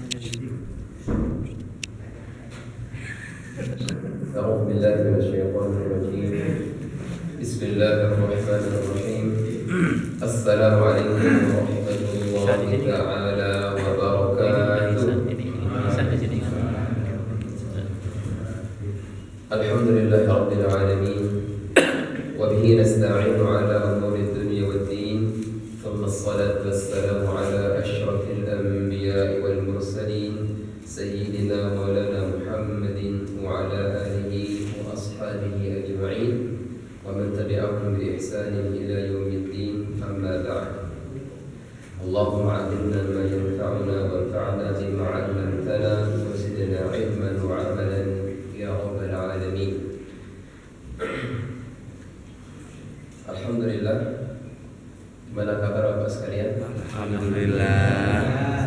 أعوذ بالله من الشيطان الرجيم. بسم الله الرحمن الرحيم. السلام عليكم ورحمة الله تعالى وبركاته. الحمد لله رب العالمين وبه نستعين على أمور الدنيا والدين، ثم الصلاة والسلام على أشرف الأنبياء والمرسلين سيدنا مولانا محمد وعلى آله وأصحابه أجمعين ومن تبعهم بإحسان إلى يوم الدين. أما بعد، اللهم علمنا ما ينفعنا وانفعنا بما علمتنا وزدنا علما وعملا يا رب العالمين. Alhamdulillah. Gimana kabar Bapak sekalian? Alhamdulillah.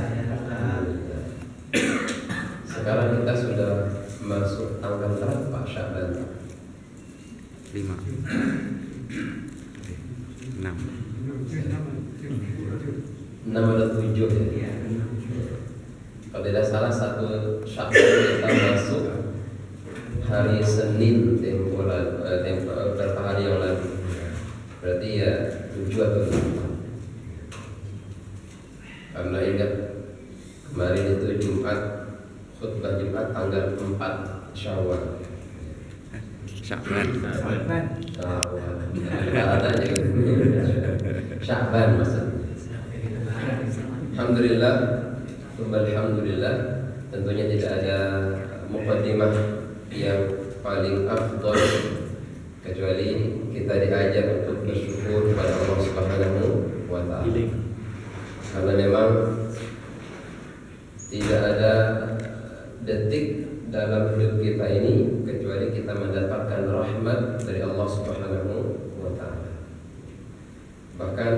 Sekarang kita sudah masuk tanggal berapa Sya'ban? 5 6 atau 7 ya? Kalau tidak salah 1 Sya'ban kita masuk hari Senin beberapa hari yang lalu. Berarti ya 7 atau 8. Karena ingat kemarin itu Jumat, khutbah Jumat tanggal 4 Syawal. Sya'ban. Sya'ban maksudnya. Alhamdulillah, alhamdulillah. Tentunya tidak ada muqaddimah yang paling afdal kecuali kita diajak untuk bersyukur kepada Allah Subhanahu wa Ta'ala. Karena memang tidak ada detik dalam hidup kita ini kecuali kita mendapatkan rahmat dari Allah Subhanahu wa Ta'ala. Bahkan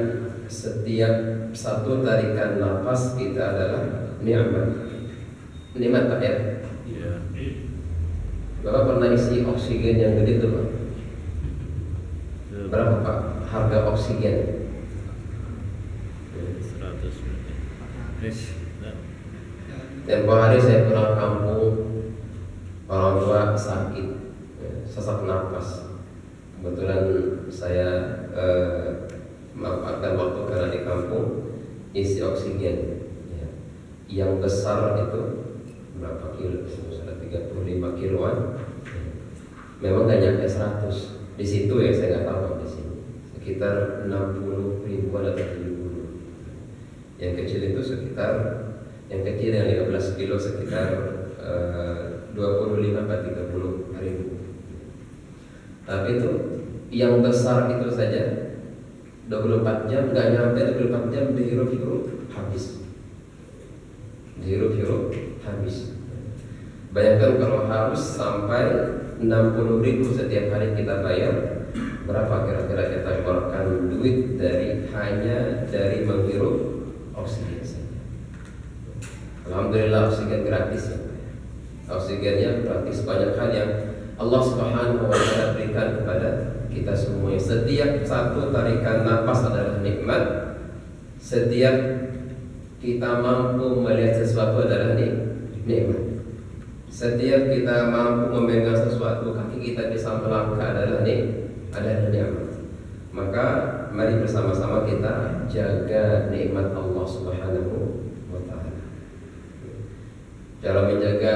setiap satu tarikan nafas kita adalah nikmat. Nikmat Pak ya? Iya. Bapak pernah isi oksigen yang gede tuh Pak? Berapa Pak harga oksigen? 100. Tempo hari saya pulang kampung, orang tua sakit, sesak nafas. Kebetulan saya memanfaatkan waktu karena di kampung isi oksigen. Yang besar itu berapa kilo? Sudah 35 kiloan. Memang nggak nyampe 100. Di situ ya saya nggak tahu di sini. Sekitar 60 ribuan atau 70. Yang kecil itu sekitar, yang kecil yang 15 kilo sekitar 25 atau 30 ribu. Tapi itu yang besar itu saja 24 jam nggak nyampe 24 jam dihirup-hirup habis. Dihirup-hirup habis. Bayangkan kalau harus sampai 60 ribu setiap hari kita bayar, berapa kira-kira kita keluarkan duit hanya dari menghirup oksigen saja. Alhamdulillah oksigen gratis ya. Oksigennya gratis, banyak hal yang Allah Subhanahu wa Ta'ala berikan kepada kita semuanya. Setiap satu tarikan nafas adalah nikmat. Setiap kita mampu melihat sesuatu adalah nikmat. Setiap kita mampu memegang sesuatu, kaki kita bisa melangkah adalah nikmat. Maka mari bersama-sama kita jaga nikmat Allah Subhanahu wa Ta'ala. Cara menjaga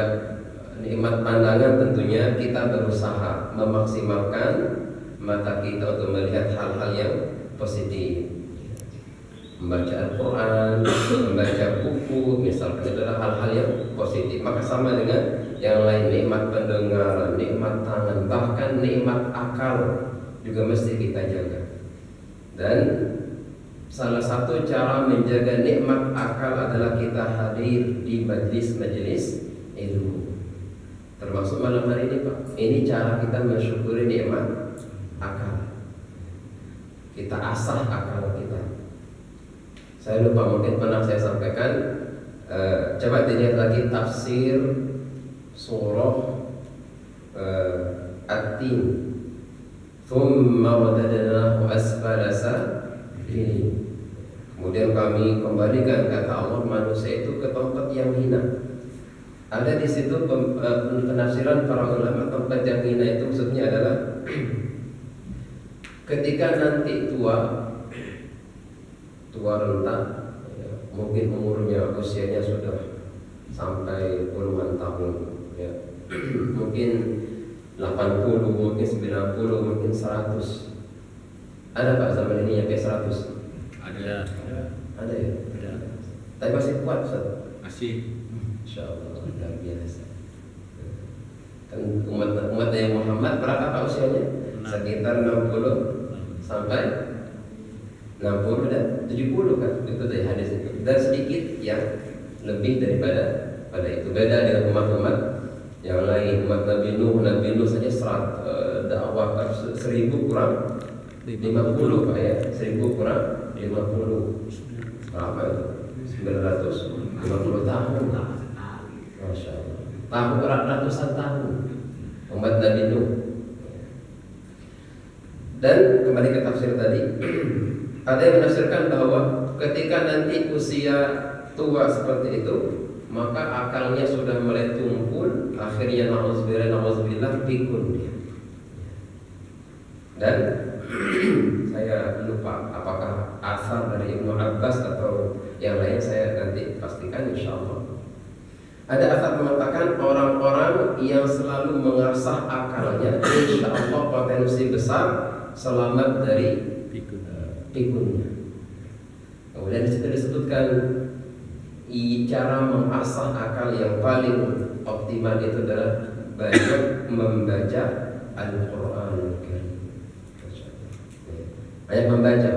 nikmat pandangan tentunya kita berusaha memaksimalkan mata kita untuk melihat hal-hal yang positif. Membaca Al-Quran, membaca buku, misalkan adalah hal-hal yang positif. Maka sama dengan yang lain, nikmat pendengaran, nikmat tangan, bahkan nikmat akal juga mesti kita jaga. Dan salah satu cara menjaga nikmat akal adalah kita hadir di majelis ilmu. Termasuk malam hari ini Pak. Ini cara kita mensyukuri nikmat akal. Kita asah akal kita. Saya lupa, mungkin pernah saya sampaikan. Coba dilihat lagi tafsir surah At-Tin. Thumma radadnahu asfala safilin. Kemudian kami kembalikan, kata Allah, manusia itu ke tempat yang hina. Ada di situ penafsiran para ulama. Tempat yang hina itu maksudnya adalah ketika nanti tua renta, ya, mungkin umurnya usianya sudah sampai puluhan tahun, ya. Mungkin 80, mungkin 90, mungkin 100. Ada Pak zaman ini sampai 100? Ada. Ada ya? Ada. Tapi masih kuat Ustaz? Masih. Insyaallah, luar biasa. Kan umat yang Muhammad berapa Pak usianya? Sekitar 60 sampai 60 dan 70 kan? Itu dari hadis itu. Dan sedikit yang lebih daripada itu. Beda dengan umat-umat yang lain. Umat Nabi Nuh saja dakwah 1000 kurang 50 Pak ya. 1000 kurang 50. Berapa itu? 950 tahun. Masya Allah. Ratusan tahun umat Nabi Nuh. Dan kembali ke tafsir tadi, ada yang menafsirkan bahwa ketika nanti usia tua seperti itu, maka akalnya sudah mulai tumpul, akhirnya na'udzubillah pikun dia. Dan saya lupa apakah asar dari Ibnu Abbas atau yang lain, saya nanti pastikan insyaallah. Ada asar mengatakan orang-orang yang selalu mengasah akalnya, insyaallah potensi besar selamat dari pikunnya. Kemudian di situ disebutkan cara mengasah akal yang paling optimal itu adalah banyak membaca Al-Quran. Banyak membaca.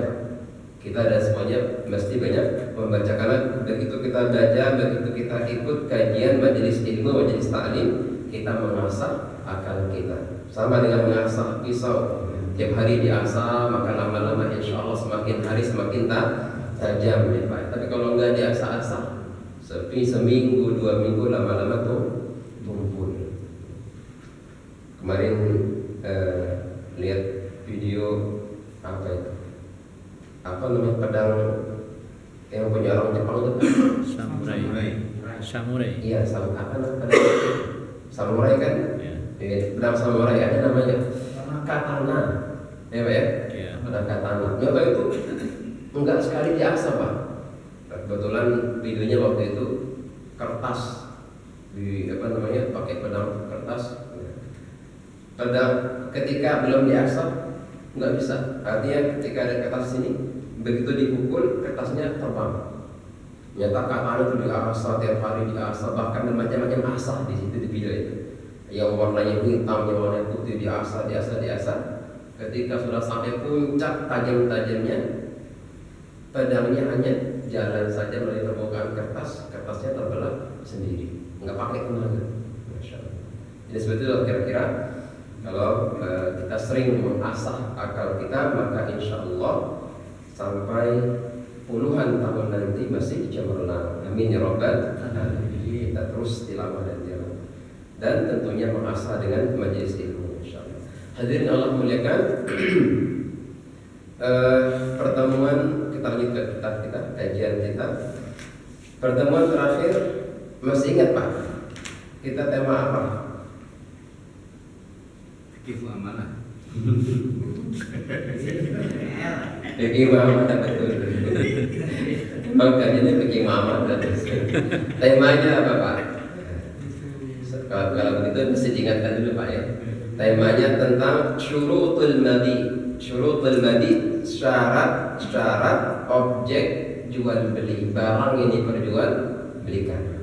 Kita ada semuanya mesti banyak membaca, karena begitu kita baca, begitu kita ikut kajian majelis ilmu, majelis ta'lim, kita mengasah akal kita. Sama dengan mengasah pisau, tiap hari diasah, maka lama-lama insya Allah semakin hari semakin tajam ya Pak. Tapi kalau enggak diasah-asah, seminggu, 2 minggu, lama-lama tuh tumpul. Kemarin lihat video apa itu? Apa namanya pedang yang punya orang Jepang itu? Samurai. Iya, apa namanya pedang? Samurai kan? Pedang samurai ada namanya katana. Ya Pak ya? Pedang katana. Nggak Pak itu enggak sekali diasah Pak. Kebetulan videonya waktu itu kertas di pakai pedang kertas. Pedang ketika belum diasah nggak bisa. Artinya ketika ada kertas sini, begitu dipukul kertasnya terbang. Nyata katana itu diasah tiap hari, diasah, bahkan macam-macam asah di situ di video itu. Yang warnanya hitam, yang warnanya putih diasah. Ketika sudah sampai puncak tajam-tajamnya, pedangnya hanya jalan saja melalui permukaan kertasnya terbelah sendiri, nggak pakai tenaga. Masya Allah. Jadi sebetulnya kira-kira kalau kita sering mengasah akal kita, maka insya Allah sampai puluhan tahun nanti masih cemerlang. Amin ya Rabbal alamin. Kita terus tilawah dan tilawah, dan tentunya mengasah dengan majelis ilmu insya Allah. Hadirin Allah muliakan. Pertemuan kita lanjut ke kitab kita, kajian kita. Pertemuan terakhir masih ingat Pak? Kita tema apa? Fikih amanah. Fikih amanah, betul. Makanya ini fikih amanah. Temanya apa Pak? Kalau begitu mesti diingatkan dulu Pak ya. Temanya tentang syurutul madi. Syurutul madi, syarat objek jual beli, barang yang diperjual belikan.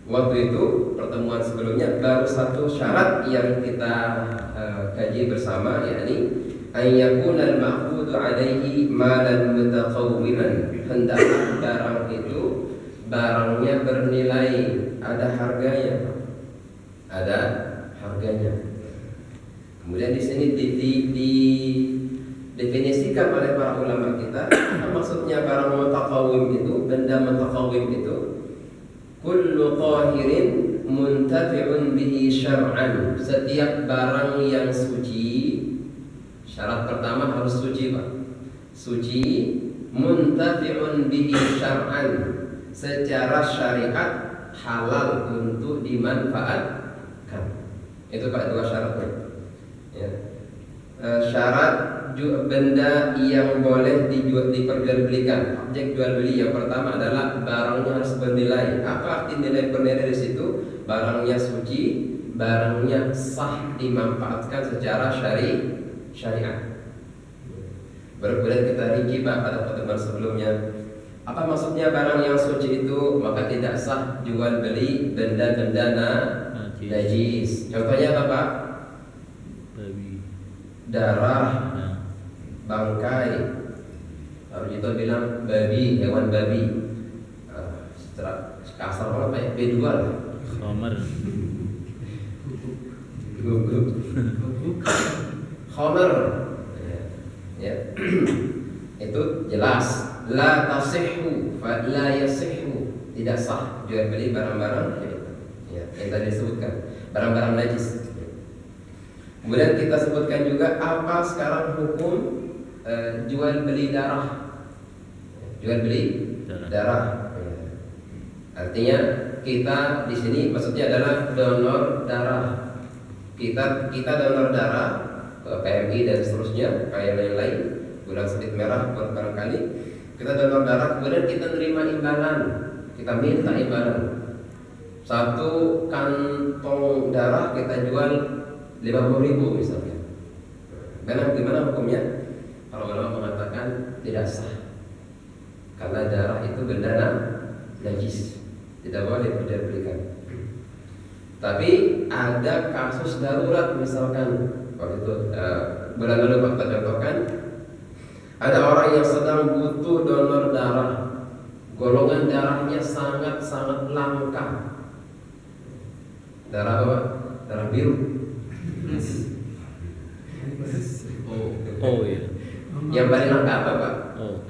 Waktu itu pertemuan sebelumnya baru satu syarat yang kita kaji bersama, yakni ayyakunal ma'khudhu alaihi malan mutaqawwiman. Hendaklah barang itu barangnya bernilai, ada harganya. Ada harganya. Kemudian di sini didefinisikan oleh para ulama kita, maksudnya barang mutaqawwim itu, benda mutaqawwim itu kullu tahirin muntafi'un bihi syar'an. Setiap barang yang suci, syarat pertama harus suci Pak. Suci, muntafi'un bihi syar'an, secara syariat halal untuk dimanfaatkan. Itu Pak dua syaratnya. Ya. Syarat benda yang boleh diperjualbelikan, objek jual beli yang pertama adalah barangnya harus bernilai. Apa arti nilai bernilai di situ? Barangnya suci, barangnya sah dimanfaatkan secara syariat. Kemudian kita rinci Pak pada pertemuan sebelumnya. Apa maksudnya barang yang suci itu? Maka tidak sah jual beli benda-benda najis. Contohnya apa Pak? Darah, bangkai. Lalu kita bilang babi, hewan babi. Secara kasar apa ya? B2 lah. Khomer. Khomer. Ya. Itu jelas. La tasihhu fa la yasihhu. Tidak sah jual beli barang-barang ya, yang tadi disebutkan, barang-barang najis. Kemudian kita sebutkan juga apa sekarang hukum jual beli darah. Jual beli darah. Artinya kita di sini maksudnya adalah donor darah. Kita donor darah ke PMI dan seterusnya, kayak lain-lain, bulan sedikit merah barangkali. Kita donor darah, kemudian kita terima imbalan. Kita minta imbalan. Satu kantong darah kita jual 50.000 misalnya. Gimana hukumnya? Para ulama mengatakan tidak sah, karena darah itu benda najis, tidak boleh diperjualbelikan. Tapi ada kasus darurat, misalkan waktu itu bulan lalu kita contohkan, ada orang yang sedang butuh donor darah, golongan darahnya sangat langka. Darah apa? Darah biru. Oh iya. Yang paling langka apa Pak? Oh.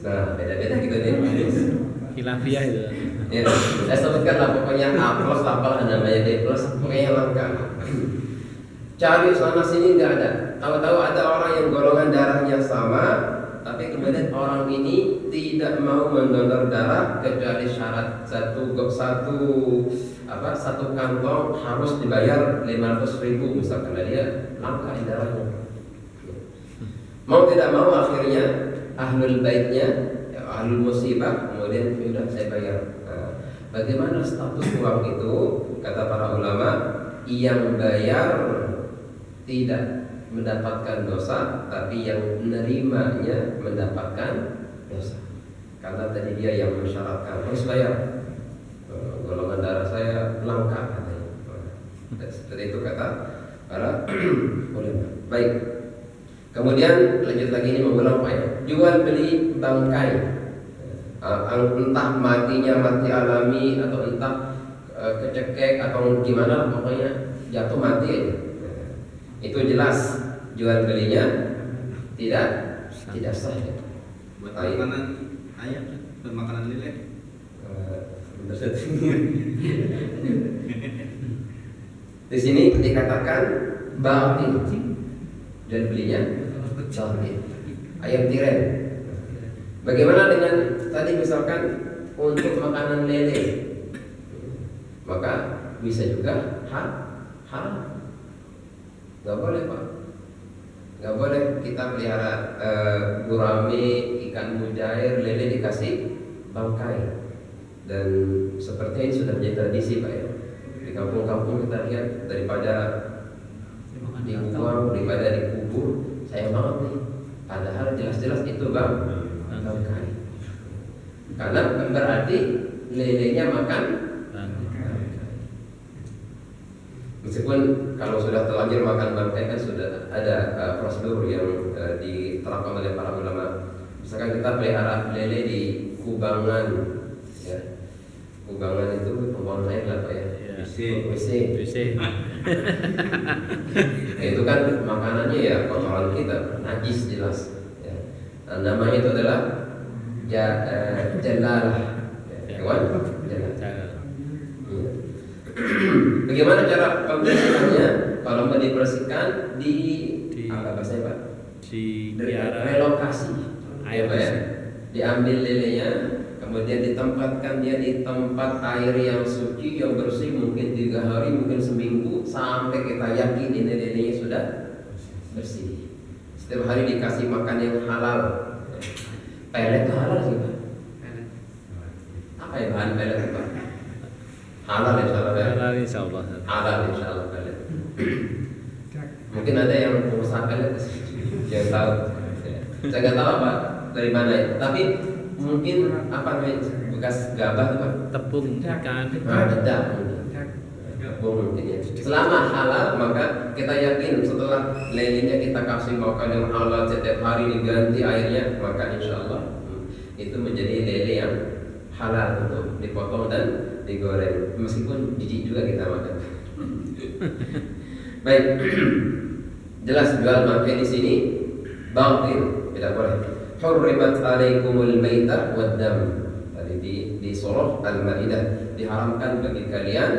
Nah, beda-beda gitu nih. Khilafiyah itu. Ya, saya sebutkan lah pokoknya A plus apalah namanya D plus, pokoknya yang langka. Cari sana sini nggak ada. Tahu-tahu ada orang yang golongan darahnya sama, tapi kemudian orang ini tidak mau mendonor darah kecuali syarat satu kantong harus dibayar 500.000 misalkan. Dia langka darahnya. Mau tidak mau akhirnya ahlul baitnya, ahlul musibah, kemudian sudah saya bayar. Nah, bagaimana status uang itu? Kata para ulama, yang bayar tidak mendapatkan dosa, tapi yang menerimanya mendapatkan dosa. Karena tadi dia yang mensyaratkan harus bayar. Golongan darah saya langka katanya. Seperti itu kata para ulama. Baik. Kemudian lanjut lagi ini mengulang Pak ya. Jual beli bangkai. Entah matinya mati alami atau entah kecekek atau gimana, pokoknya jatuh mati aja. Itu jelas jual belinya tidak sah. Buat makanan ayam, buat makanan lele. Di sini dikatakan batil, jual belinya batil. Ayam tiren. Bagaimana dengan tadi misalkan untuk makanan lele? Maka bisa juga haram. Gak boleh Pak. Gak boleh kita pelihara gurame, ikan mujair, lele dikasih bangkai. Dan sepertinya ini sudah menjadi tradisi Pak ya. Di kampung-kampung kita lihat daripada dibuang, daripada dikubur, sayang banget nih. Padahal jelas-jelas itu bangkai. Karena berarti lelenya makan. Meskipun kalau sudah terlanjur makan bangkai kan sudah ada prosedur yang diterapkan oleh para ulama. Misalkan kita pelihara lele di kubangan, ya. Kubangan itu pembuangan air lah Pak ya. WC. Itu kan makanannya ya kotoran kita, najis jelas. Ya. Nah, namanya itu adalah jalalah, hewan jalalah. Bagaimana cara pembersihannya? Kalau mau dibersihkan di apa bahasanya Pak? Di relokasi. air ya, Pak ya? Diambil lelenya, kemudian ditempatkan dia di tempat air yang suci, yang bersih, mungkin 3 hari, mungkin seminggu, sampai kita yakin ini neneknya sudah bersih. Setiap hari dikasih makan yang halal. Pelet itu halal sih Pak. Apa ya bahan pelet itu Pak? Halal insyaallah. Halal insyaallah. Halal insyaallah pelet. Mungkin ada yang pengusaha pelet yang tahu. Saya nggak tahu apa dari mana ya. Tapi mungkin apa namanya bekas gabah tuh Pak? Tepung ikan. Dedak mungkin. Mungkin ya. Selama halal maka kita yakin setelah lelenya kita kasih makan yang halal, setiap hari diganti airnya, maka insya Allah itu menjadi lele yang halal untuk dipotong dan digoreng, meskipun jijik juga kita makan. Baik, jelas jual bangkai di sini batil, tidak boleh. Hurrimat alaikumul maitah wad dam. Tadi di surah Al-Maidah, diharamkan bagi kalian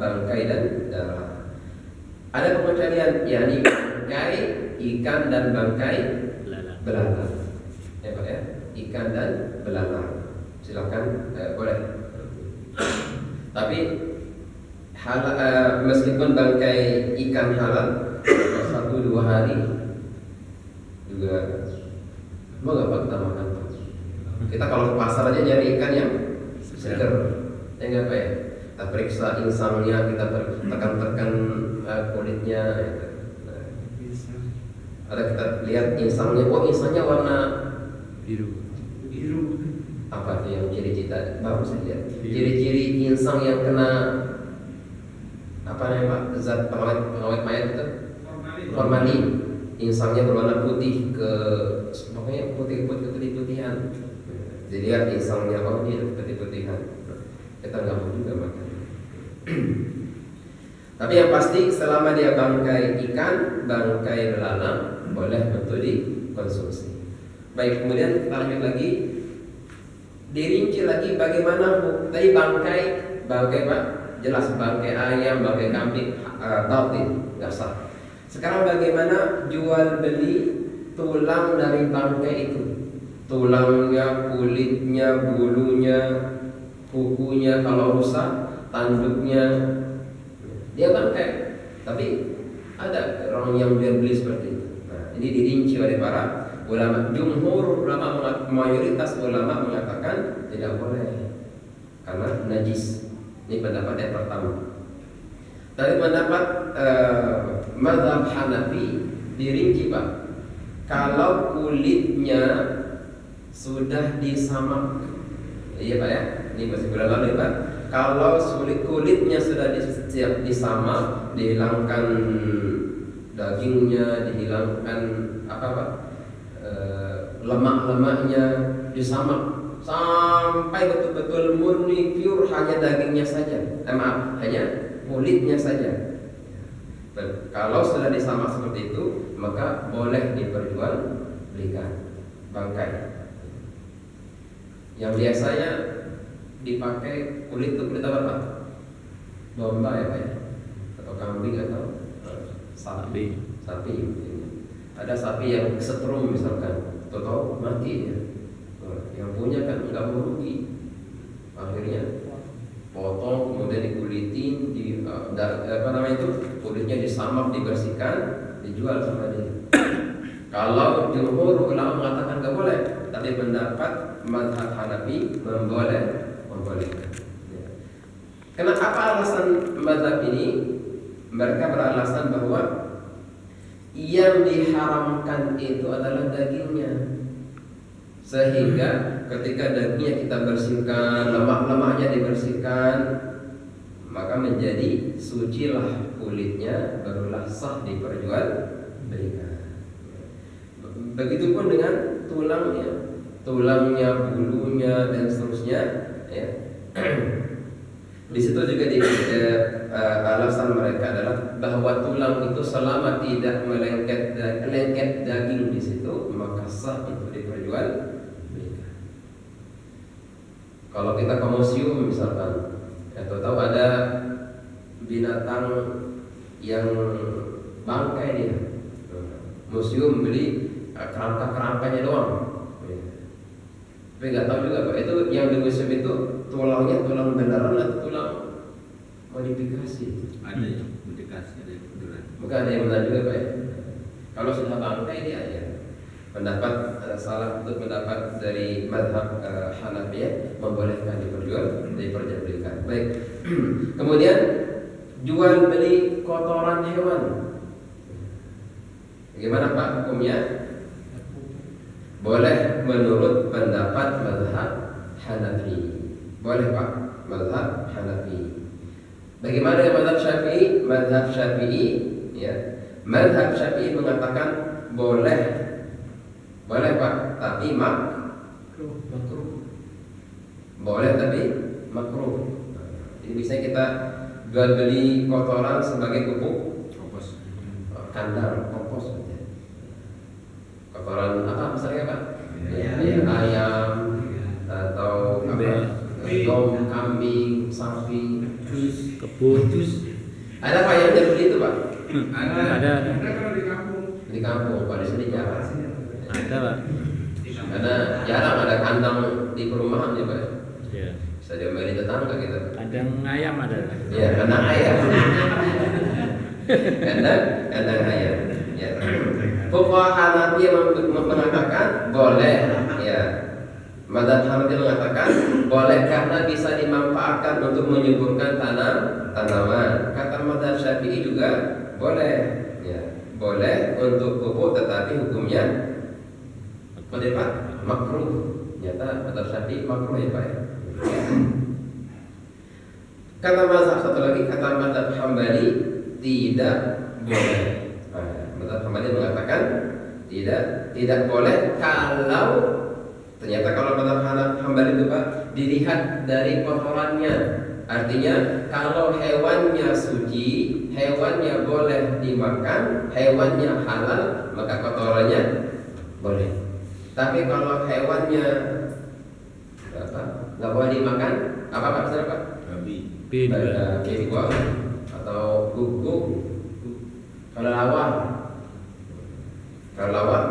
bangkai dan darah. Ada pengecualian, yakni bangkai ikan dan bangkai belalang. Ya Pak ya, ikan dan belalang. Silakan boleh. Tapi meskipun bangkai ikan halal 1-2 hari juga mau nggak Pak kita makan Pak? Kita kalau ke pasar aja nyari ikan yang segar, ya nggak Pak ya? Kita periksa insangnya, kita tekan-tekan kulitnya. Ada kita lihat insangnya, oh insangnya warna Biru. apa tuh yang ciri-ciri tadi? Baru saya lihat. Ciri-ciri insang yang kena apa namanya Pak? Zat pengawet mayat itu? Formalin. Insangnya berwarna putih pokoknya putih-putihan. Jadi lihat insangnya, oh ini putih-putihan. Kita nggak mau juga makan. Tapi yang pasti selama dia bangkai ikan, bangkai belalang boleh untuk dikonsumsi. Baik, kemudian kita lanjut lagi. Dirinci lagi bagaimana tadi bangkai Pak, jelas bangkai ayam, bangkai kambing batil, nggak sah. Sekarang bagaimana jual beli tulang dari bangkai itu? Tulangnya, kulitnya, bulunya, kukunya kalau rusak, tanduknya dia bangkai. Tapi ada orang yang jual beli seperti itu. Nah, ini dirinci oleh para ulama. Jumhur ulama, mayoritas ulama mengatakan tidak boleh karena najis. Ini pendapat yang pertama. Dari pendapat mazhab Hanafi dirinci Pak. Kalau kulitnya sudah disamak, iya Pak ya, ini masih bulan lalu ya Pak. Kalau kulitnya sudah disamak, dihilangkan dagingnya, dihilangkan apa Pak, lemak-lemaknya, disamak sampai betul-betul murni pure, hanya dagingnya saja, hanya kulitnya saja. Kalau sudah disamak seperti itu, maka boleh diperjualbelikan bangkai. Yang biasanya dipakai kulit itu kulit apa Pak? Domba ya Pak ya? Atau kambing atau sapi. Ada sapi yang setrum misalkan, atau mati ya. Yang punya kan nggak mau rugi. Akhirnya potong, kemudian dikulitin, kulitnya disamak, dibersihkan, dijual sama dia. Kalau jumhur ulama mengatakan nggak boleh, tapi pendapat mazhab Hanafi membolehkan. Kenapa alasan mazhab ini? Mereka beralasan bahwa yang diharamkan itu adalah dagingnya. Sehingga ketika dagingnya kita bersihkan, lemak-lemaknya dibersihkan, maka menjadi sucilah kulitnya, barulah sah diperjualbelikan. Begitupun dengan tulangnya, bulunya dan seterusnya. Ya. Di situ juga alasan mereka adalah bahwa tulang itu selama tidak lengket daging di situ, maka sah itu diperjualbelikan. Kalau kita ke museum misalkan, atau tahu ada binatang yang bangkai dia, museum beli kerangka-kerangkanya doang. Tapi nggak tahu juga Pak, itu yang digusur itu tulangnya tulang beneran atau tulang modifikasi? Ada yang modifikasi, ada yang beneran. Mungkin ada yang benar juga Pak ya. Kalau sudah bangkai dia aja. Pendapat salah untuk pendapat dari mazhab Hanafiyah membolehkan diperjualbelikan. Baik. Kemudian jual beli kotoran hewan. Bagaimana Pak hukumnya? Boleh menurut pendapat mazhab Hanafi. Boleh Pak, mazhab Hanafi. Bagaimana dengan mazhab Syafi'i? Mazhab Syafi'i ya. Mazhab Syafi'i mengatakan boleh. Boleh Pak, tapi makruh. Boleh tapi makruh. Jadi bisa kita jual beli kotoran sebagai pupuk Kompos. kandang, kompos. Kotoran apa misalnya Pak? Ya. Ayam atau apa? Dom, kambing, sapi, Kebun. ada Pak yang jual beli itu Pak? Ada. Di kampung, Pak di sini jarang. Ada Pak. Karena jarang ada kandang di perumahan ya Pak. Ya. Bisa diomelin tetangga gitu. Kandang ayam ada. Ya, kandang ayam. kandang ayam. Ya. Fuqaha Hanafi mengatakan boleh. Ya. Mazhab Hanafi mengatakan boleh karena bisa dimanfaatkan untuk menyuburkan tanaman. Kata mazhab Syafi'i juga boleh. Ya. Boleh untuk pupuk tetapi hukumnya Pak makruh. Nyata mazhab Syafi'i makruh ya Pak ya. Kata mazhab satu lagi, kata mazhab Hambali tidak boleh. Mazhab Hambali mengatakan tidak boleh kalau ternyata kalau mazhab Hambali itu Pak dilihat dari kotorannya. Artinya kalau hewannya suci, hewannya boleh dimakan, hewannya halal, maka kotorannya boleh. Tapi kalau hewannya nggak boleh dimakan, apa Pak? Misalnya Pak? Babi. Bego atau guguk, kelelawar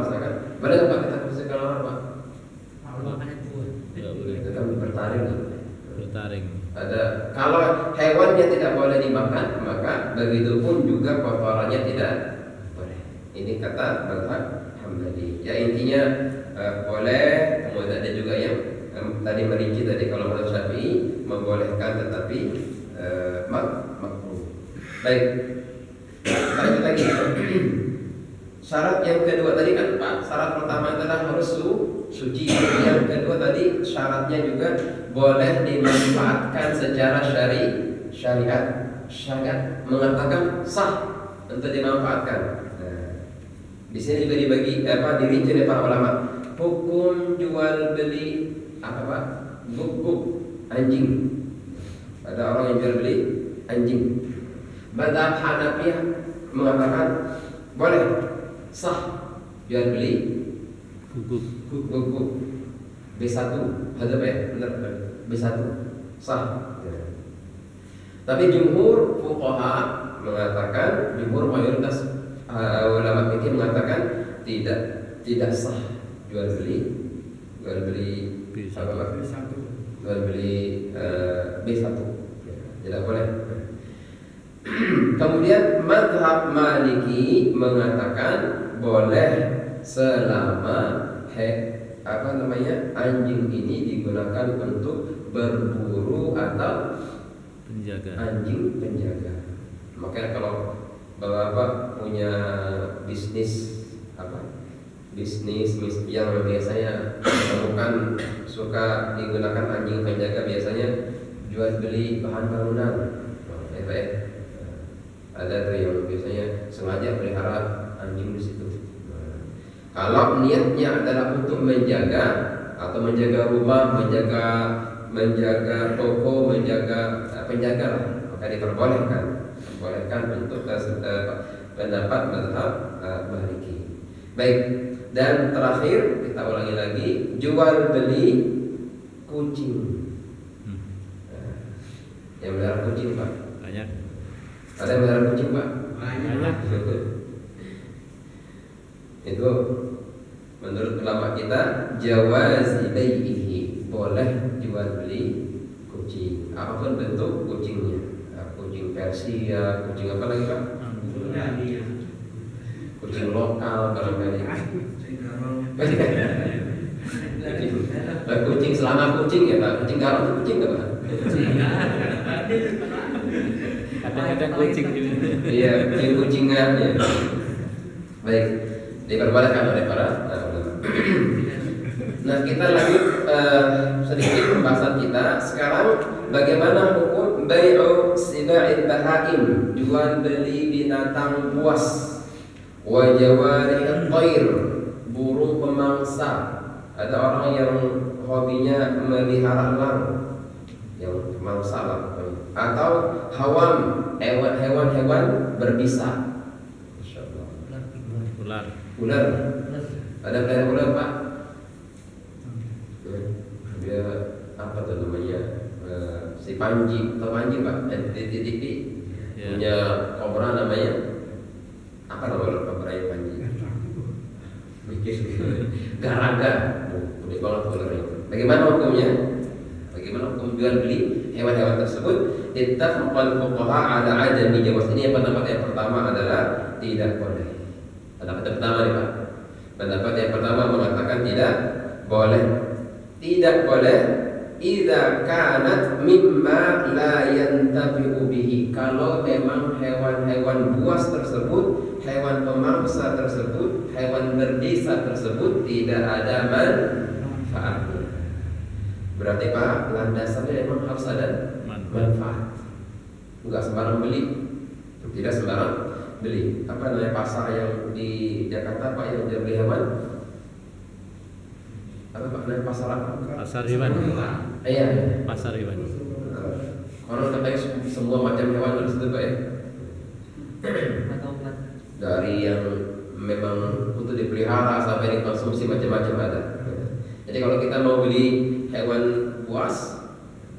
misalkan, boleh nggak Pak kita kasih kelelawar Pak? Tidak boleh. Itu kan bertaring. Bertaring. Ada kalau hewannya tidak boleh dimakan, maka begitu pun juga kotorannya tidak boleh. Ini kata mazhab Hambali. Ya intinya boleh. Kemudian ada juga yang tadi merinci tadi kalau mazhab Syafi'i membolehkan tetapi makruh. Baik. Lanjut lagi. Syarat yang kedua tadi kan Pak, syarat pertama adalah harus suci. Yang kedua tadi syaratnya juga boleh dimanfaatkan secara syariat mengatakan sah untuk dimanfaatkan. Nah, di sini juga dibagi dirinci oleh para ulama. Hukum jual beli apa Pak? Guguk anjing. Ada orang yang jual beli anjing. Mazhab Hanafiyah mengatakan boleh sah jual beli guguk B1 ada Pak ya? Benar B1 sah. Tapi jumhur fuqaha mengatakan, jumhur mayoritas ulama fikih mengatakan tidak sah jual beli B1. apa Pak? Jual beli B1 tidak boleh. Kemudian mazhab Maliki mengatakan boleh selama anjing ini digunakan untuk berburu atau Penjaga. anjing penjaga. Makanya kalau Bapak punya bisnis yang biasanya menemukan suka digunakan anjing penjaga, biasanya jual beli bahan bangunan. Ada tuh yang biasanya sengaja pelihara anjing di situ. Kalau niatnya adalah untuk menjaga atau menjaga rumah, menjaga toko, menjaga penjaga, maka diperbolehkan untuk pendapat mazhab Maliki. Baik, dan terakhir kita ulangi lagi, jual beli kucing. Yang melihara kucing Pak? Banyak. Ada yang melihara kucing Pak? Banyak. Itu menurut ulama kita jawazi bai'ihi, boleh jual beli kucing, apapun bentuk kucingnya. Kucing Persia, kucing apa lagi Pak? Kucing lokal barangkali. Kucing selama kucing ya Pak, kucing garong itu kucing nggak Pak? Kadang-kadang kucing gitu. Iya, kucing-kucingan ya. Baik, diperbolehkan oleh para ulama. Nah, kita lagi sedikit pembahasan kita. Sekarang bagaimana hukum bai'u siba'il bahaim, jual beli binatang buas, wa jawarihit thair, burung pemangsa. Ada orang yang hobinya melihara elang, yang pemangsa lah, atau hawam, hewan-hewan berbisa. Insyaallah. Ular. Ada pelihara ular Pak? Dia apa tuh namanya, si Panji atau Panji Pak, di TV punya kobra namanya apa nama kobra yang Panji? Garaga, udah banget ularnya. Bagaimana hukumnya? Bagaimana hukum jual beli hewan-hewan tersebut? Ittafaqal fuqaha ala adami jawaz. Ini pendapat yang pertama adalah tidak boleh. Pendapat yang pertama nih Pak. Pendapat yang pertama mengatakan tidak boleh. Tidak boleh idza kanat mimma la yantafi'u bihi. Kalau memang hewan-hewan buas tersebut, hewan pemangsa tersebut, hewan berbisa tersebut tidak ada manfaatnya. Berarti Pak, landasannya memang harus ada manfaat. Enggak sembarang beli. Tidak sembarang beli. Apa namanya pasar yang di Jakarta Pak yang jual beli hewan? Apa Pak namanya pasar apa? Pasar hewan. Iya. Pasar hewan. Orang katanya semua macam hewan harus itu Pak ya. Dari yang memang untuk dipelihara sampai dikonsumsi macam-macam ada. Jadi kalau kita mau beli hewan buas,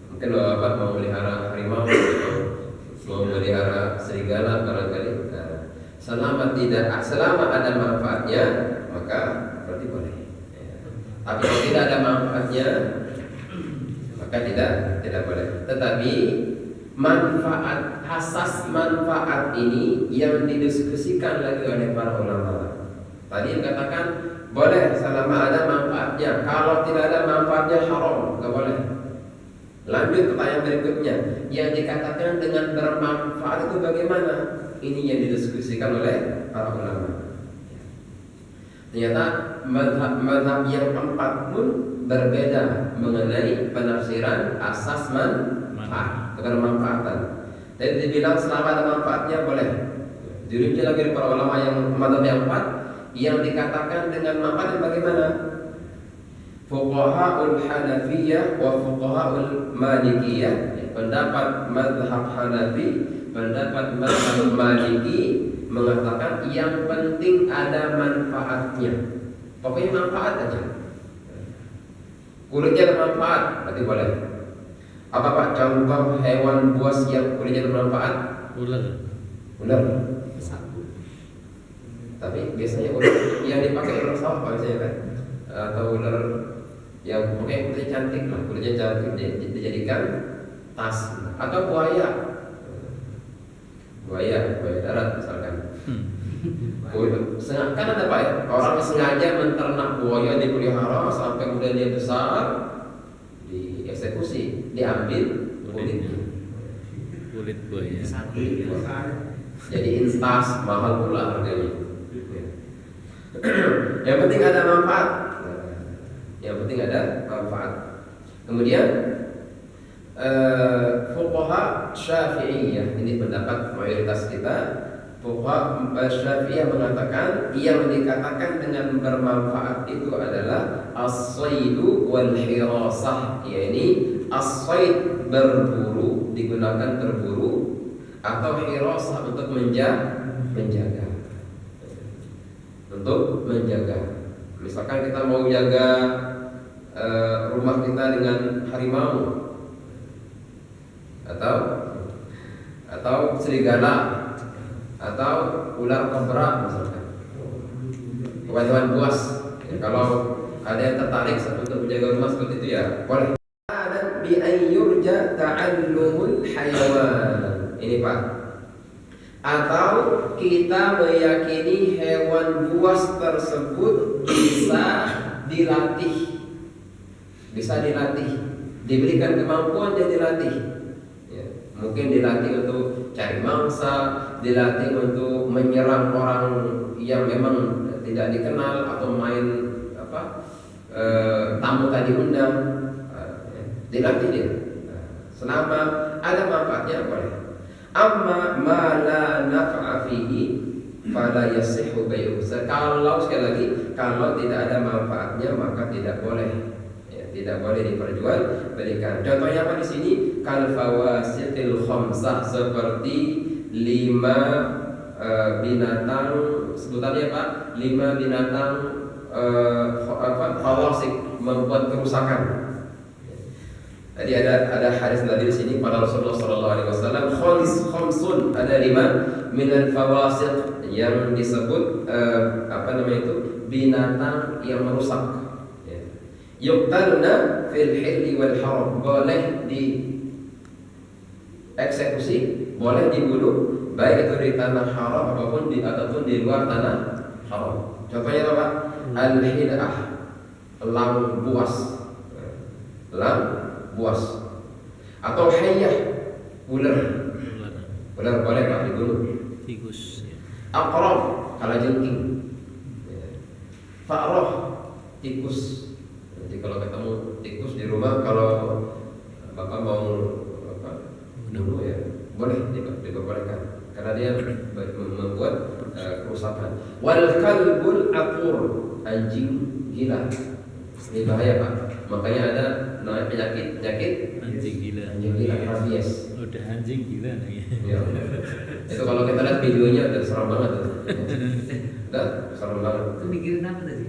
mungkin Bapak mau melihara harimau, mau melihara serigala barangkali. Nah, selama ada manfaatnya, maka berarti boleh. Tapi kalau tidak ada manfaatnya, maka tidak boleh. Tetapi asas manfaat ini yang didiskusikan lagi oleh para ulama. Tadi dikatakan boleh selama ada manfaatnya. Kalau tidak ada manfaatnya haram, nggak boleh. Lanjut pertanyaan berikutnya, yang dikatakan dengan bermanfaat itu bagaimana? Ini yang didiskusikan oleh para ulama. Ternyata mazhab yang keempat pun berbeda mengenai penafsiran asas manfaat, kebermanfaatan. Jadi dibilang selama ada manfaatnya boleh. Dirinci lagi para ulama yang mazhab yang keempat, yang dikatakan dengan manfaat bagaimana? Fuqaha'ul Hanafiyah wa fuqaha'ul Malikiyah. Pendapat mazhab Hanafi, pendapat mazhab Maliki mengatakan yang penting ada manfaatnya. Pokoknya manfaat aja. Kulitnya bermanfaat, berarti boleh. Apa Pak contoh hewan buas yang kulitnya bermanfaat? Ular. Tapi biasanya ular yang dipakai ular sawah Pak biasanya kan? Atau ular yang pokoknya kulitnya cantik lah, kulitnya cantik dijadikan tas. Atau buaya darat misalkan. Kan ada Pak ya, orang sengaja menternak buaya dipelihara sampai kemudian dia besar, dieksekusi, diambil kulitnya. Kulit buaya. Jadi instas, mahal pula harganya. Yang penting ada manfaat. Kemudian fuqaha Syafi'iyah, ini pendapat mayoritas kita. Fuqaha Syafi'iyah mengatakan yang dikatakan dengan bermanfaat itu adalah as-saidu wal hirasah, yakni as-said berburu, digunakan berburu, atau hirasah untuk menjaga. Untuk menjaga. Misalkan kita mau jaga rumah kita dengan harimau atau serigala atau ular kobra misalkan, hewan buas. Kalau ada yang tertarik untuk menjaga rumah seperti itu ya boleh. bi an yurja ta'allumul hayawan. Ini Pak. Atau kita meyakini hewan buas tersebut bisa dilatih. Bisa dilatih, diberikan kemampuan dan dilatih. Ya, mungkin dilatih untuk cari mangsa, dilatih untuk menyerang orang yang memang tidak dikenal atau main tamu tadi undang, dilatih dia. Selama ada manfaatnya boleh. Amma ma la naf'a fihi fala yasihhu bai'uhu. Kalau sekali lagi kalau tidak ada manfaatnya maka tidak boleh. Tidak boleh diperjualbelikan. Contohnya apa di sini? Kal fawasiqil khamsah, seperti 5 binatang, sebutannya Pak, 5 binatang fawasiq, membuat kerusakan. Tadi ada hadis tadi di sini pada Rasulullah SAW, khamsun, ada 5 minal fawasiq yang disebut binatang yang merusak. Yuqtalna fil hilli wal haram, boleh dieksekusi, boleh dibunuh, baik itu di tanah haram ataupun di luar tanah haram. Contohnya apa? Al-hidah, elang buas, atau hayyah, ular boleh Pak dibunuh. Tikus. Aqrab, kalajengking, fa'rah, tikus. Jadi kalau ketemu tikus di rumah, kalau Bapak mau bunuh ya boleh diperbolehkan karena dia membuat kerusakan. Wal kalbul aqur, anjing gila. Ini bahaya Pak. Makanya ada namanya penyakit Anjing gila. rabies. Udah anjing gila lagi. Ya. Itu kalau kita lihat videonya udah serem banget tuh. Udah serem banget. Mikirin apa tadi?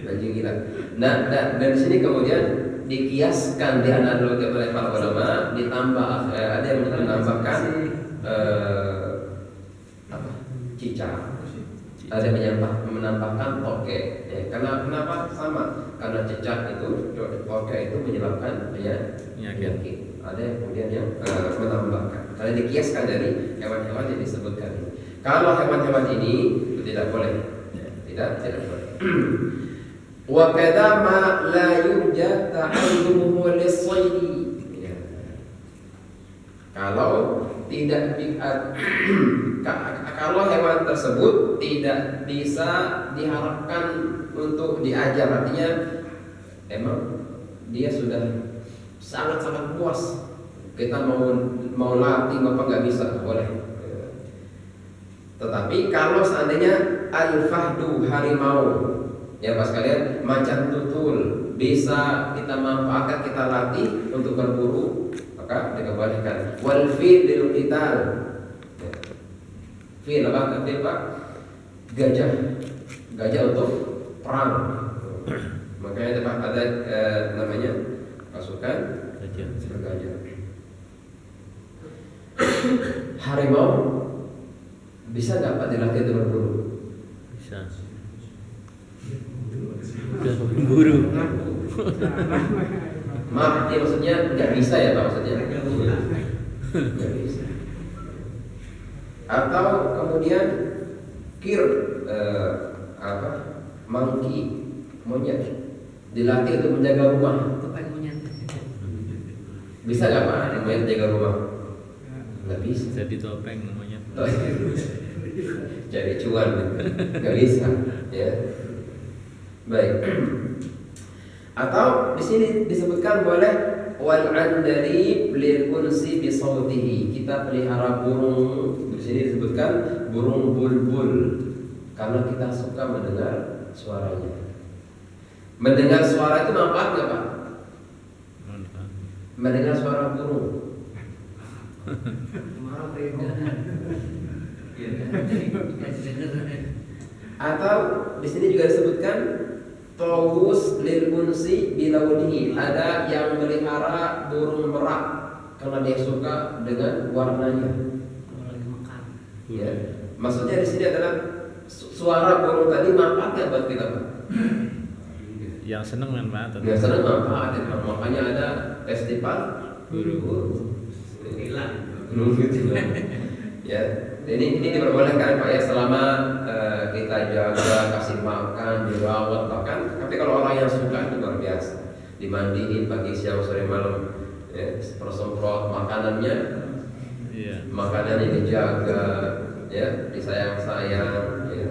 Anjing gila. Nah, dan di sini kemudian dikiaskan, dianalogi oleh para ulama, ditambah ada yang menambahkan cicak, ada yang menambahkan toke. Ya, kenapa sama? Karena cicak itu, toke itu menyebabkan penyakit. Ada yang kemudian yang menambahkan. Karena dikiaskan dari hewan-hewan yang disebutkan ini. Kalau hewan-hewan ini tidak boleh, tidak boleh. Wa kadza ma la yurja ta'allumuhu lis-saydi. Kalau tidak kalau hewan tersebut tidak bisa diharapkan untuk diajar, artinya emang dia sudah sangat puas, kita mau latih apa nggak bisa, boleh. Tetapi kalau seandainya al-fahdu, harimau, ya Pak sekalian, macan tutul, bisa kita manfaatkan, kita latih untuk berburu, maka diperbolehkan. Wal fil lil qital. Fil apa? Fil Pak? Gajah untuk perang. Makanya ada namanya pasukan gajah. Harimau bisa nggak Pak dilatih untuk berburu? Bisa. Udah berburu. Maaf, ya maksudnya nggak bisa ya Pak, maksudnya nggak bisa. Atau kemudian monkey, monyet, dilatih untuk menjaga rumah. Topeng monyet. Bisa nggak Pak monyet jaga rumah? Nggak bisa. Jadi topeng monyet. Jadi cuan, nggak bisa, ya. Baik. Atau di sini disebutkan boleh wal andari lil unsi bi sautihi. Kita pelihara burung, di sini disebutkan burung bulbul karena kita suka mendengar suaranya. Mendengar suara itu manfaat nggak Pak? Manfaat. Mendengar suara burung. Atau di sini juga disebutkan tawus lil unsi bilaunihi. Ada yang melihara burung merak karena dia suka dengan warnanya. Ya. Maksudnya di sini adalah suara burung tadi manfaatnya buat kita Pak. yang seneng manfaat. Yang senang manfaat itu. Makanya ada festival guru. Ya, ini diperbolehkan Pak ya selama kita jaga, kasih makan, dirawat bahkan. Tapi kalau orang yang suka itu luar biasa, dimandiin pagi, siang, sore, malam, ya, semprot makanannya, makanannya dijaga, ya, disayang-sayang. Ya.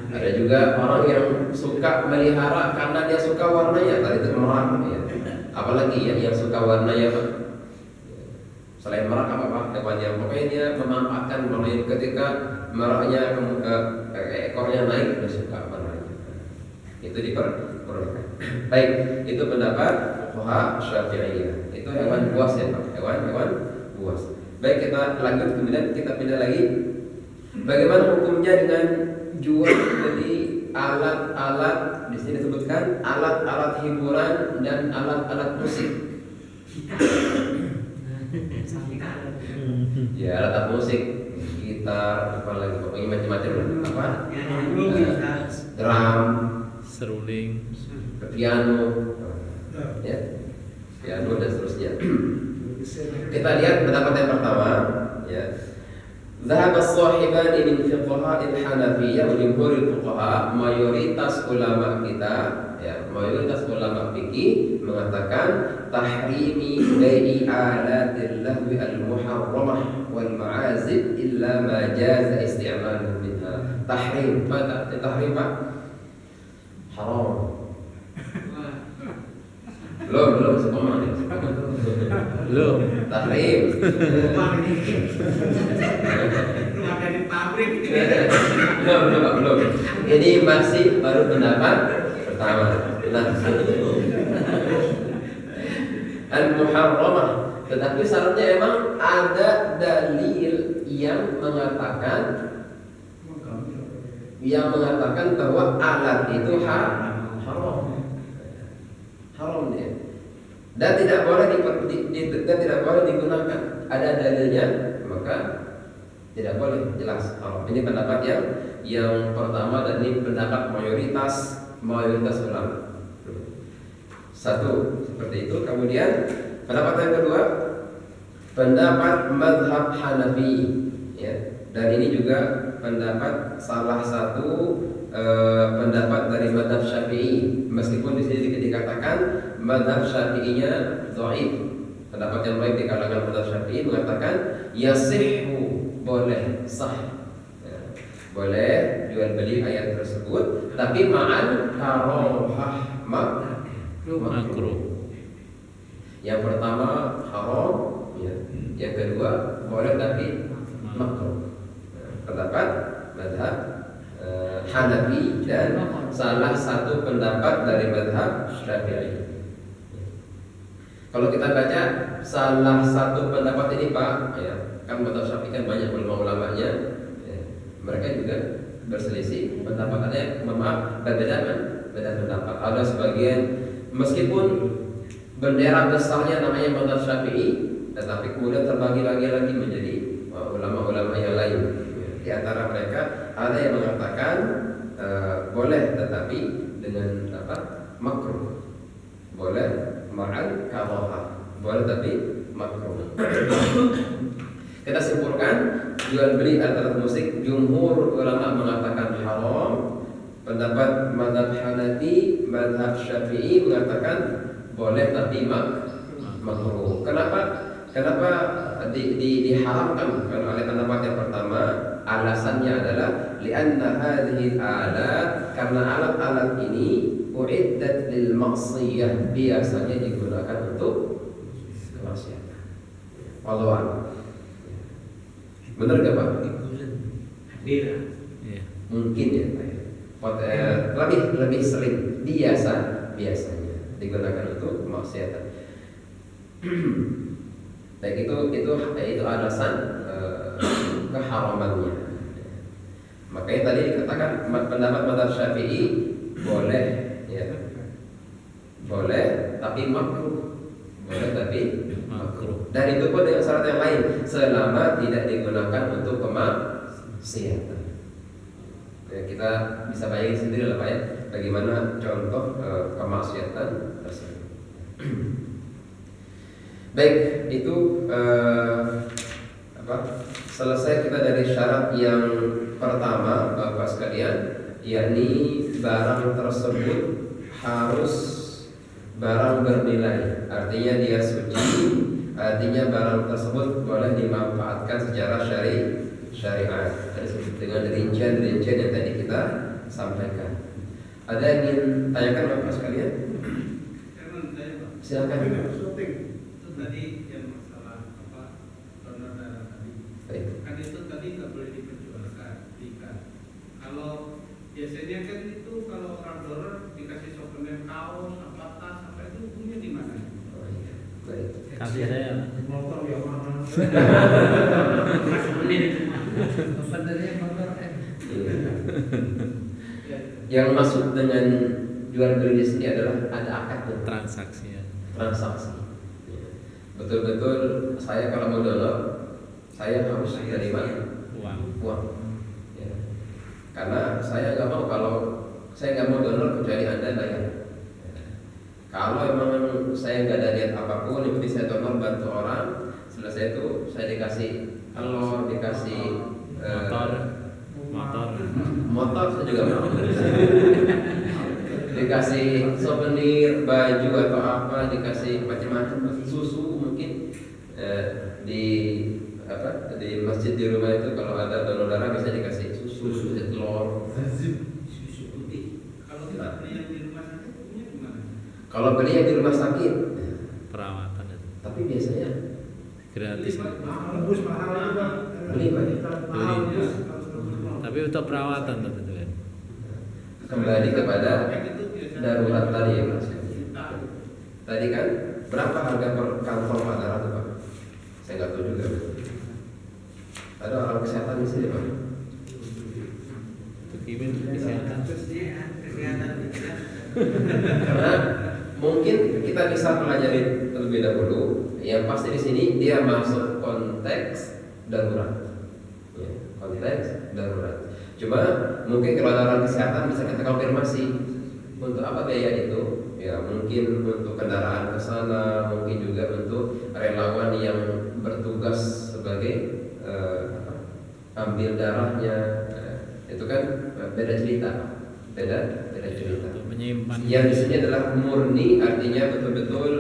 Ada juga orang yang suka melihara karena dia suka warnanya, tadi itu merak, ya. Apalagi ya yang suka warnanya Pak. Selain merak apa Pak? Hewannya pokoknya dia memanfaatkan warnanya ketika meraknya ekornya naik dia suka warnanya. Itu diperbolehkan. Baik, itu pendapat fuqaha Syafi'iyah. Itu hewan buas ya Pak, hewan buas. Baik, kita lanjut kemudian kita pindah lagi. Bagaimana hukumnya dengan jual beli alat-alat, di sini disebutkan alat-alat hiburan dan alat-alat musik. Ya, alat musik, gitar, apa lagi pokoknya macam-macam apa? Drum, Seruling, piano, ya, piano dan seterusnya. Kita lihat pendapat yang pertama, ya. Dhahaba as-sahibani min fuqaha al-Hanafiyyah wa jumhur al-fuqaha, mayoritas ulama kita, ya, mayoritas ulama fikih mengatakan tahrimi bai'i alatil lahwi al-muharramah wal ma'azib illa ma jaza isti'maluhu minha. Tahrim, apa tahrim Pak? Haram. Belum sepemah nih. belum. Tahrim. Belum. Ini masih baru pendapat pertama. Al-muharramah. Tetapi syaratnya emang ada dalil yang mengatakan bahwa alat itu haram dia. Dan tidak boleh digunakan. Ada dalilnya, maka tidak boleh, jelas haram. Ini pendapat yang pertama dan ini pendapat mayoritas ulama. Satu seperti itu. Kemudian pendapat yang kedua, pendapat mazhab Hanafi, ya. Dan ini juga pendapat salah satu pendapat dari mazhab Syafi'i. Meskipun di sini dikatakan mazhab Syafi'inya dhaif. Pendapat yang baik di kalangan mazhab Syafi'i mengatakan yasihhu, boleh, sah. Ya. Boleh jual beli ayat tersebut, tapi ma'al karahah, makruh. Yang pertama haram, ya. Yang kedua boleh tapi makruh. Pendapat mazhab Hanafi dan salah satu pendapat dari mazhab Syafi'i. Kalau kita baca salah satu pendapat ini Pak, ya, kan mazhab Syafi'i kan banyak ulama-ulamanya, ya, mereka juga berselisih pendapatannya, beda pendapat. Ada sebagian meskipun bendera besarnya namanya mazhab Syafi'i, tetapi kemudian terbagi lagi menjadi ulama-ulama yang lain. Di antara mereka ada yang mengatakan boleh tetapi dengan makruh. Boleh ma'al karahah. Boleh tapi makruh. Kita simpulkan jual beli alat musik, jumhur ulama mengatakan haram. Pendapat mazhab Hanafi, mazhab Syafi'i mengatakan boleh tapi makruh. Kenapa diharamkan oleh pendapat yang pertama? Alasannya adalah lianna hadhihi alat, karena alat-alat ini uiddat lil maksiyah, biasanya digunakan untuk kemaksiatan. Wallahu a'lam. Benar gak Pak? Iya. Mungkin ya Pak. Lebih sering biasanya digunakan untuk kemaksiatan. Baik, itu alasan keharamannya. Makanya tadi dikatakan pendapat mazhab Syafi'i boleh, ya. Boleh tapi makruh. Boleh tapi makruh. Dan itu pun dengan syarat yang lain, selama tidak digunakan untuk kemaksiatan. Ya, kita bisa bayangin sendiri lah Pak ya, bagaimana contoh kemaksiatan tersebut. Baik, itu selesai kita dari syarat yang pertama, Bapak sekalian, yakni barang tersebut harus barang bernilai, artinya dia suci, artinya barang tersebut boleh dimanfaatkan secara syariat. Dengan rincian-rincian yang tadi kita sampaikan. Ada yang ingin tanyakan Bapak sekalian? Silakan. Itu tadi yang masalah donor darah tadi. Baik. Kan itu tadi nggak boleh diperjualkan. Kalau biasanya kan itu kalau orang donor dikasih souvenir kaos, apa tas, apa itu hukumnya di mana? Oh, iya. Baik. Kasih saya. Motor ya mana? Yang masuk dengan jual beli di sini adalah ada akad Transaksi ya. transaksi. Betul-betul saya kalau mau donor, saya harus menerima uang. Ya. Karena saya nggak mau, kalau saya nggak mau donor kecuali Anda bayar. Ya. Kalau emang saya nggak ada niat apapun, yang penting saya donor bantu orang, selesai itu saya dikasih telur, dikasih motor saya juga mau. Dikasih souvenir, baju atau apa, dikasih macam-macam, susu mungkin. Di masjid di rumah itu kalau ada donor darah bisa dikasih susu, telur. Susu putih. Kalau kita beli yang di rumah sakit hukumnya gimana? Kalau beli yang di rumah sakit, Perawatan itu. tapi biasanya Gratis. Rebus mahal juga. beli Pak. Beli. Tapi untuk perawatan tentu kan. Kembali kepada darurat tadi ya Mas. Tadi kan berapa harga per kantong Pak darah itu Pak? Saya nggak tahu juga. Ada orang kesehatan di sini Pak. Untuk kirim kesehatan. Karena mungkin kita bisa pelajari terlebih dahulu. Yang pasti di sini dia masuk konteks darurat. Ya, konteks darurat. Cuma mungkin kalau ada orang kesehatan bisa kita konfirmasi untuk apa biaya itu. Ya mungkin untuk kendaraan ke sana, mungkin juga untuk relawan yang bertugas sebagai ambil darahnya. Itu kan beda cerita, beda cerita. Untuk menyimpan. Yang di sini adalah murni, artinya betul-betul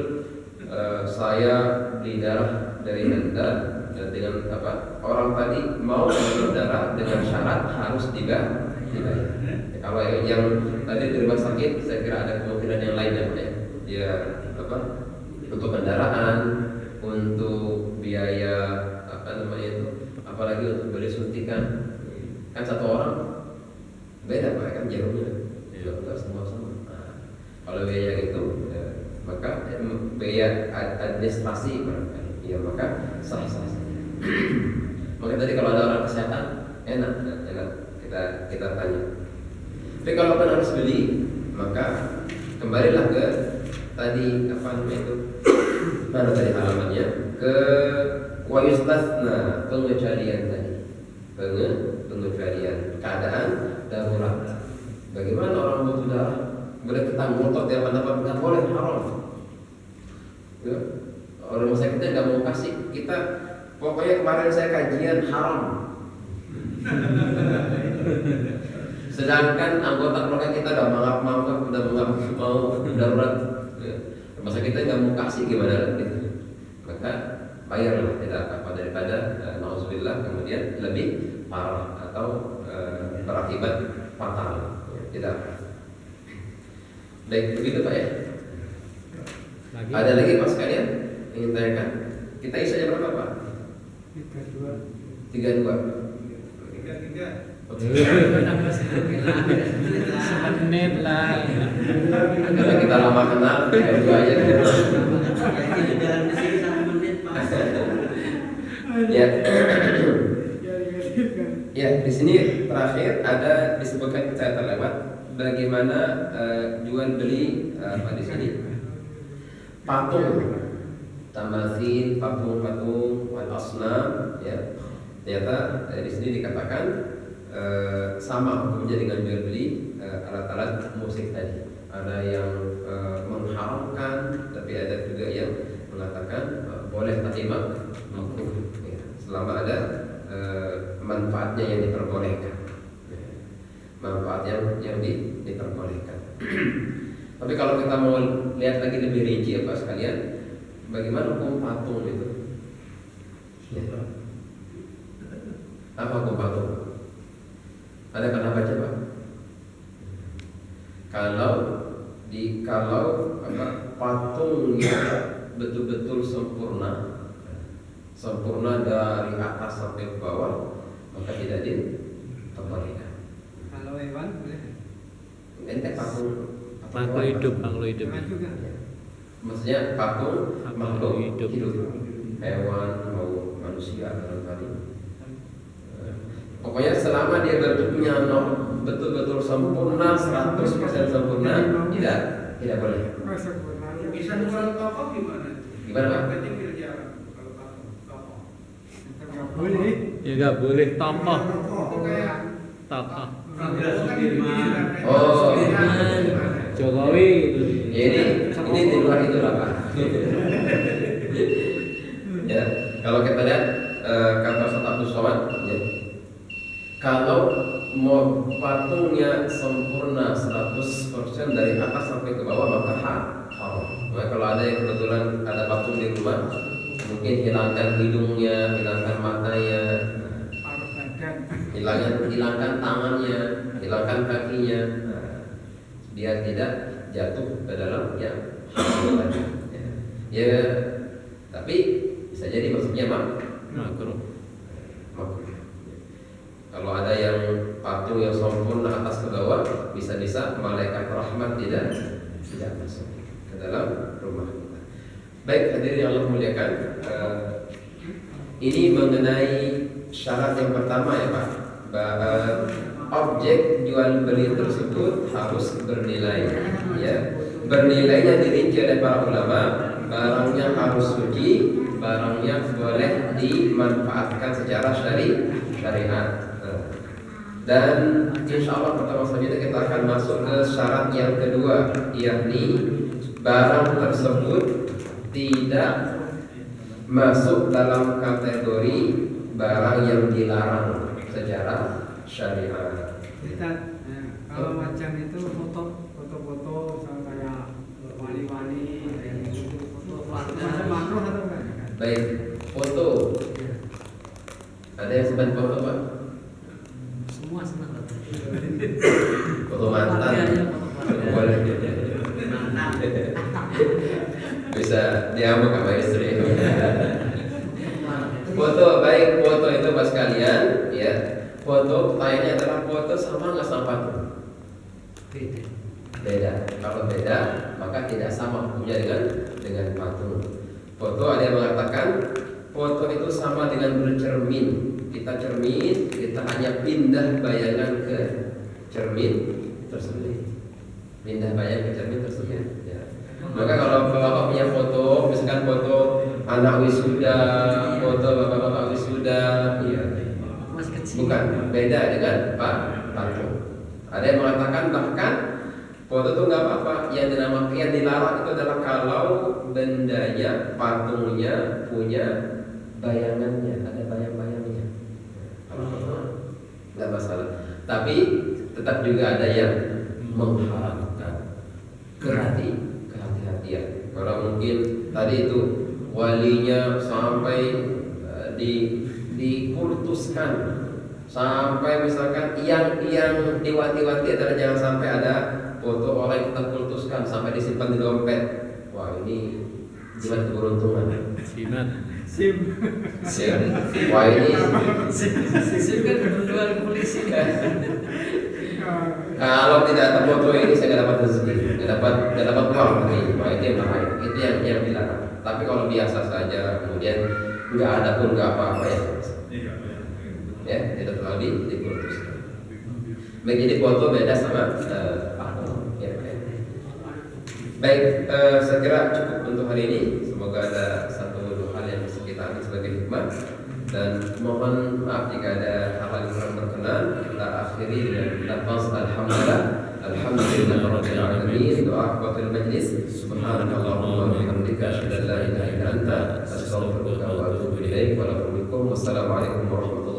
saya beli darah dari Anda dengan orang tadi mau donor darah dengan syarat harus dibayar. Kalau yang tadi di rumah sakit, saya kira ada kemungkinan yang lain ya, dia untuk kendaraan, untuk biaya apalagi untuk beli suntikan, kan satu orang beda Pak kan jarumnya, enggak semua sama. Nah, kalau biaya itu maka biaya administrasi barangkali, ya maka sah-sah saja. Maka tadi kalau ada orang kesehatan enak kita tanya. Tapi kalau kan harus beli, maka kembalilah ke tadi mana tadi halamannya, ke wayustasna, pengecualian tadi, pengecualian keadaan darurat. Bagaimana orang butuh darah? Boleh kita ngotot ya pendapat nggak boleh, haram. Ya. Orang rumah sakitnya nggak mau kasih kita. Pokoknya kemarin saya kajian haram. Sedangkan anggota keluarga kita udah mau darurat. Ya. Rumah sakitnya nggak mau kasih gimana gitu. Maka bayarlah, tidak apa daripada nauzubillah kemudian lebih parah atau berakibat fatal. Ya, tidak. Baik, begitu Pak ya. Lagi. Ada lagi Pak sekalian ingin tanyakan? Kita isi aja berapa Pak? 32. Semenit lah. Karena kita lama kenal, kayak dua aja. Ya. Ya, di sini terakhir ada disebutkan saya terlewat bagaimana jual beli di sini patung, tamasil, patung-patung, wal asnam, ya. Ternyata di sini dikatakan sama hukumnya dengan jual beli alat-alat musik tadi. Ada yang mengharamkan, tapi ada juga yang mengatakan boleh tapi makruh, ya, selama ada manfaatnya yang diperbolehkan, ya, manfaat yang diperbolehkan. Tapi kalau kita mau lihat lagi lebih rinci ya Pak sekalian, bagaimana hukum patung itu? Ya. Apa hukum patung? Ada pernah baca Pak? Kalau patungnya betul-betul sempurna dari atas sampai ke bawah, maka tidak diperbolehkan. Kalau hewan boleh? Ente patung Makhluk hidup. Juga. Maksudnya patung makhluk hidup, hewan mau manusia barangkali. Pokoknya selama dia bentuknya betul-betul sempurna, 100% sempurna, tidak boleh. Bisa jualan toko gimana? Gimana Pak? Berarti berjalan kalau toko. Nggak boleh. Ya nggak boleh tokoh. Itu kayak Tokoh. Oh, Jokowi gitu. ya ini di luar itu lah Pak. Ya, kalau kita lihat kata Ustaz Abdul Somad, ya, kalau mau patungnya sempurna 100% dari atas sampai ke bawah maka haram. Nah, kalau ada yang kebetulan ada patung di rumah, mungkin hilangkan hidungnya, hilangkan matanya, Paruh hilangkan badan. tangannya, hilangkan kakinya, biar tidak jatuh ke dalam yang haram tadi. Ya, tapi bisa jadi maksudnya Makruh. Kalau ada yang patung yang sempurna atas ke bawah, bisa-bisa malaikat rahmat tidak masuk ke dalam rumah kita. Baik hadirin yang Allah muliakan, ini mengenai syarat yang pertama ya Pak. Objek jual beli tersebut harus bernilai, ya. Bernilainya dirinci oleh para ulama. Barangnya harus suci, barangnya boleh dimanfaatkan secara syariat. Dan insya Allah pertama selanjutnya kita akan masuk ke syarat yang kedua, yakni barang tersebut tidak masuk dalam kategori barang yang dilarang secara syariat. Kalau macam itu foto-foto sama kayak wali-wali kayak gitu, foto macam makruh atau enggak? Baik, foto. Ada yang sebat foto Pak? Semua senang. Foto mantan. Boleh. Bisa diamuk sama istri. Foto, baik, foto itu Pak sekalian, ya. Foto pertanyaannya adalah foto sama nggak sama patung? Beda. Kalau beda, maka tidak sama hukumnya dengan patung. Foto ada yang mengatakan foto itu sama dengan bercermin. Kita cermin, kita hanya pindah bayangan ke cermin tersebut. Pindah bayangan ke cermin tersebut. Ya. Maka kalau bapak punya foto, misalkan foto anak wisuda, foto bapak-bapak wisuda, ya, Masih kecil. bukan, beda dengan patung. Ada yang mengatakan bahkan foto itu nggak apa-apa. Yang dilarang itu adalah kalau bendanya, patungnya punya bayangannya, ada bayang-bayangnya. Kalau foto nggak masalah. Tapi tetap juga ada yang mengharamkan. Kehati-hatian. Kalau mungkin tadi itu walinya sampai dikultuskan, sampai misalkan yang diwati-wati adalah jangan sampai ada foto orang yang kita kultuskan sampai disimpan di dompet. Wah, ini jimat keberuntungan. Sim. Wah, ini Sih kan berjual polisi. kalau tidak ada foto ini saya nggak dapat rezeki, nggak dapat uang hari ini. Wah, itu yang bahaya. Itu yang dilarang. Tapi kalau biasa saja, kemudian nggak ada pun nggak apa-apa ya. Ya, tidak terlalu dikultuskan. Baik, jadi foto beda sama patung. Ya, ya. Baik, saya kira cukup untuk hari ini. Semoga ada satu hal yang bisa kita ambil sebagai hikmah. Dan mohon maaf jika ada hal yang kurang berkenan. Kita akhiri dengan lafaz alhamdulillah. Alhamdulillahirabbil alamin. Doa qatil majlis. Subhanakallahumma wa bihamdika asyhadu an la ilaha illa anta astaghfiruka wa atubu ilaik. Wassalamualaikum warahmatullahi